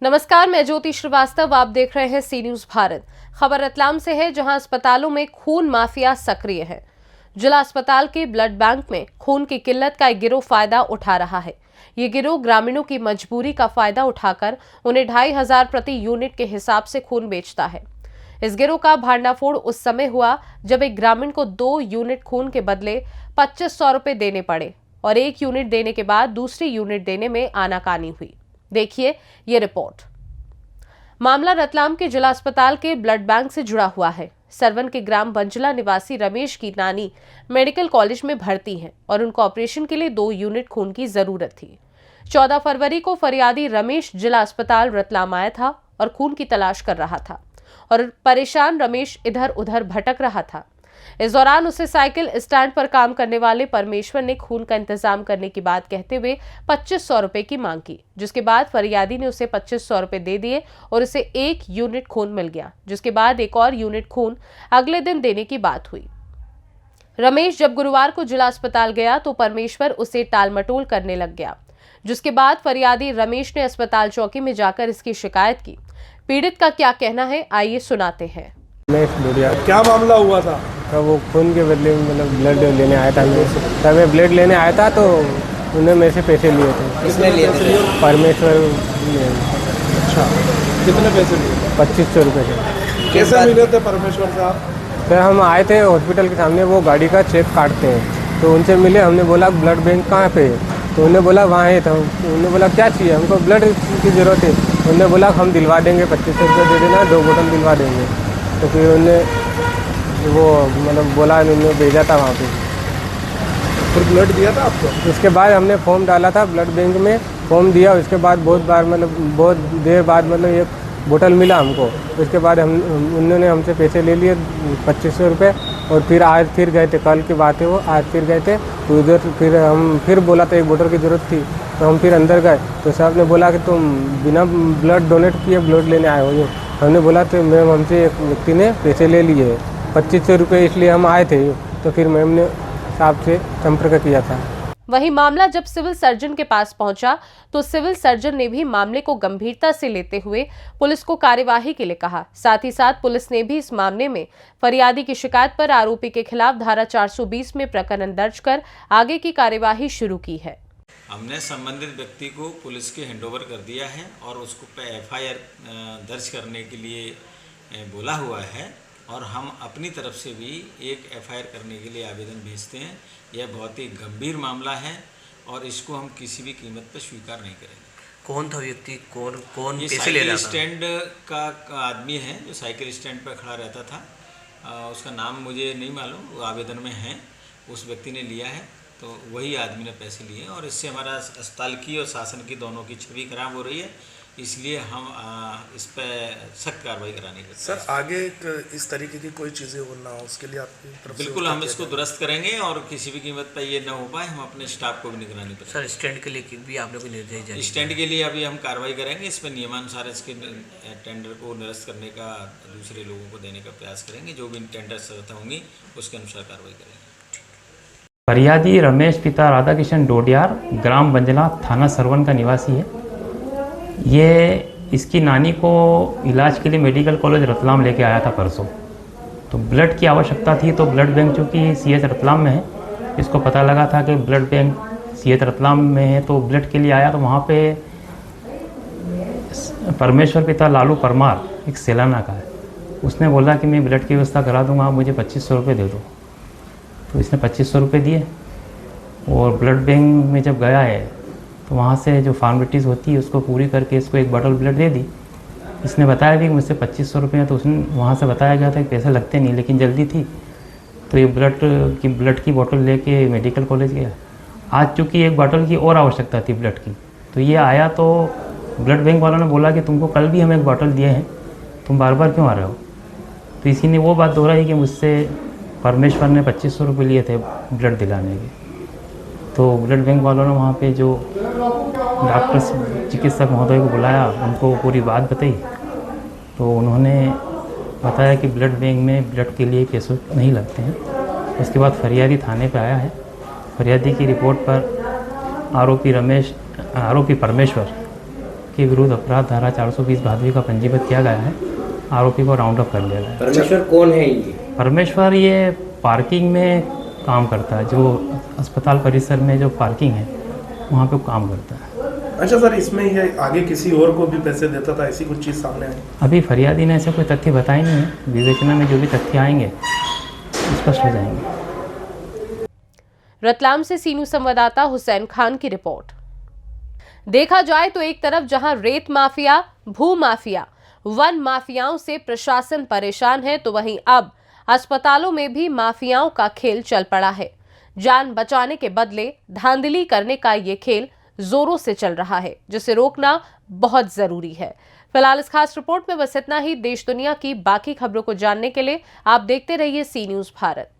नमस्कार, मैं ज्योति श्रीवास्तव। आप देख रहे हैं सी न्यूज भारत। खबर रतलाम से है, जहां अस्पतालों में खून माफिया सक्रिय है। जिला अस्पताल के ब्लड बैंक में खून की किल्लत का एक गिरोह फायदा उठा रहा है। ये गिरोह ग्रामीणों की मजबूरी का फायदा उठाकर उन्हें 2500 प्रति यूनिट के हिसाब से खून बेचता है। इस गिरोह का भांडाफोड़ उस समय हुआ जब एक ग्रामीण को 2 यूनिट खून के बदले 2500 रुपए देने पड़े और 1 यूनिट देने के बाद दूसरी यूनिट देने में आनाकानी हुई। देखिए ये रिपोर्ट। मामला रतलाम के जिला अस्पताल के ब्लड बैंक से जुड़ा हुआ है। सरवन के ग्राम बंजला निवासी रमेश की नानी मेडिकल कॉलेज में भर्ती हैं और उनको ऑपरेशन के लिए 2 यूनिट खून की जरूरत थी। 14 फरवरी को फरियादी रमेश जिला अस्पताल रतलाम आया था और खून की तलाश कर रहा था और परेशान रमेश इधर उधर भटक रहा था। इस दौरान उसे साइकिल स्टैंड पर काम करने वाले परमेश्वर ने खून का इंतजाम करने की बात कहते हुए 2500 रुपए की मांग की, जिसके बाद फरियादी ने उसे 2500 रुपए दे दिए और उसे 1 यूनिट खून मिल गया, जिसके बाद एक और यूनिट खून अगले दिन देने की बात हुई। रमेश जब गुरुवार को जिला अस्पताल गया तो परमेश्वर उसे टालमटोल करने लग गया, जिसके बाद फरियादी रमेश ने अस्पताल चौकी में जाकर इसकी शिकायत की। पीड़ित का क्या कहना है, आइए सुनाते हैं। क्या मामला हुआ था? तो वो खून के बदले मतलब ब्लड लेने आया था। तब मैं ब्लड लेने आया था तो उन्होंने मेरे से पैसे लिए थे। किसने लिए थे? परमेश्वर। अच्छा, कितने पैसे लिए? 2500 रुपये से। कैसे मिले थे परमेश्वर साहब? फिर हम आए थे हॉस्पिटल के सामने, वो गाड़ी का चेक काटते हैं तो उनसे मिले। हमने बोला ब्लड बैंक कहाँ पे है, तो उन्होंने बोला वहाँ है। तो उन्होंने बोला क्या चाहिए, हमको ब्लड की ज़रूरत है। उन्होंने बोला हम दिलवा देंगे, 2500 रुपये दे देना, 2 बोतल दिलवा देंगे। तो फिर उन्होंने वो मतलब बोला, उन्होंने भेजा था वहाँ पे। फिर ब्लड दिया था आपको? उसके बाद हमने फॉर्म डाला था ब्लड बैंक में, फॉर्म दिया। उसके बाद बहुत बार मतलब बहुत देर बाद मतलब 1 बोतल मिला हमको। उसके बाद उन्होंने हमसे पैसे ले लिए 2500 रुपये। और फिर आज फिर गए थे, कल की बात है वो, आज फिर गए थे तो उधर फिर बोला था 1 बोतल की ज़रूरत थी। तो हम फिर अंदर गए तो साहब ने बोला कि तुम बिना ब्लड डोनेट किए ब्लड लेने आए हो। हमने बोला तो मैम हमसे एक व्यक्ति ने पैसे ले लिए 2500 रुपये, इसलिए हम आए थे। तो फिर मैम ने साहब से संपर्क किया था। वहीं मामला जब सिविल सर्जन के पास पहुंचा तो सिविल सर्जन ने भी मामले को गंभीरता से लेते हुए पुलिस को कार्यवाही के लिए कहा। साथ ही साथ पुलिस ने भी इस मामले में फरियादी की शिकायत पर आरोपी के खिलाफ धारा 420 में प्रकरण दर्ज कर आगे की कार्यवाही शुरू की है। हमने संबंधित व्यक्ति को पुलिस के हैंडओवर कर दिया है और उसको FIR दर्ज करने के लिए बोला हुआ है और हम अपनी तरफ से भी एक FIR करने के लिए आवेदन भेजते हैं। यह बहुत ही गंभीर मामला है और इसको हम किसी भी कीमत पर स्वीकार नहीं करेंगे। कौन था व्यक्ति, कौन ये पैसे ले रहा था? स्टैंड का आदमी है जो साइकिल स्टैंड पर खड़ा रहता था। उसका नाम मुझे नहीं मालूम, वो आवेदन में है। उस व्यक्ति ने लिया है तो वही आदमी ने पैसे लिए और इससे हमारा अस्पताल की और शासन की दोनों की छवि खराब हो रही है। इसलिए हम इस पर सख्त कार्रवाई कराने के सर आगे इस तरीके की कोई चीज़ें हो ना हो, उसके लिए आपकी तरफ से बिल्कुल हम इसको दुरुस्त करेंगे और किसी भी कीमत पर ये न हो पाए हम अपने स्टाफ को भी निगरानी करेंगे। सर स्टैंड के लिए भी आपने कोई निर्देश जारी? स्टैंड के लिए अभी हम कार्रवाई करेंगे। इस पर नियमानुसार इसके टेंडर को निरस्त करने का, दूसरे लोगों को देने का प्रयास करेंगे। जो भी टेंडर शर्तें होंगी उसके अनुसार कार्रवाई करेंगे। फरियादी रमेश पिता राधाकिशन डोडियार ग्राम बंजला थाना सरवन का निवासी है। ये इसकी नानी को इलाज के लिए मेडिकल कॉलेज रतलाम लेके आया था परसों। तो ब्लड की आवश्यकता थी तो ब्लड बैंक चूँकि CH रतलाम में है, इसको पता लगा था कि ब्लड बैंक CH रतलाम में है तो ब्लड के लिए आया। तो वहाँ पे परमेश्वर पिता लालू परमार एक सेलाना का है, उसने बोला कि मैं ब्लड की व्यवस्था करा दूँगा, आप मुझे 2500 रुपये दे दो। तो इसने 2500 रुपये दिए और ब्लड बैंक में जब गया है तो वहाँ से जो फॉर्मेलिटीज़ होती है उसको पूरी करके इसको 1 बोतल ब्लड दे दी। इसने बताया भी कि मुझसे 2500 रुपये हैं। तो उसने वहाँ से बताया गया था कि पैसे लगते नहीं, लेकिन जल्दी थी तो ये ब्लड की बोतल लेके मेडिकल कॉलेज गया। आज चूँकि 1 बोतल की और आवश्यकता थी ब्लड की, तो ये आया तो ब्लड बैंक वालों ने बोला कि तुमको कल भी हम 1 बोतल दिए हैं, तुम बार बार क्यों आ रहे हो? तो इसी ने वो बात दोहराई कि मुझसे परमेश्वर ने 2500 रुपये लिए थे ब्लड दिलाने के। तो ब्लड बैंक वालों ने वहाँ पे जो डॉक्टर चिकित्सक महोदय को बुलाया, उनको पूरी बात बताई। तो उन्होंने बताया कि ब्लड बैंक में ब्लड के लिए पैसे नहीं लगते हैं। उसके बाद फरियादी थाने पे आया है। फरियादी की रिपोर्ट पर आरोपी परमेश्वर उसके विरुद्ध अपराध धारा 420 भादवी का पंजीबद्ध किया गया है। आरोपी को राउंड अप कर लिया गया है। परमेश्वर कौन है ये? परमेश्वर ये पार्किंग में काम करता है, जो अस्पताल परिसर में जो पार्किंग है वहाँ पे काम करता है। अच्छा सर, इसमें ये आगे किसी और को भी पैसे देता था, ऐसी कुछ चीज़ सामने आई? अभी फरियादी ने ऐसे कोई तथ्य बताए नहीं है। विवेचना में जो भी तथ्य आएंगे स्पष्ट हो जाएंगे। रतलाम से सीनू संवाददाता हुसैन खान की रिपोर्ट। देखा जाए तो एक तरफ जहां रेत माफिया, भू माफिया, वन माफियाओं से प्रशासन परेशान है, तो वहीं अब अस्पतालों में भी माफियाओं का खेल चल पड़ा है। जान बचाने के बदले धांधली करने का ये खेल जोरों से चल रहा है, जिसे रोकना बहुत जरूरी है। फिलहाल इस खास रिपोर्ट में बस इतना ही। देश दुनिया की बाकी खबरों को जानने के लिए आप देखते रहिए सी न्यूज़ भारत।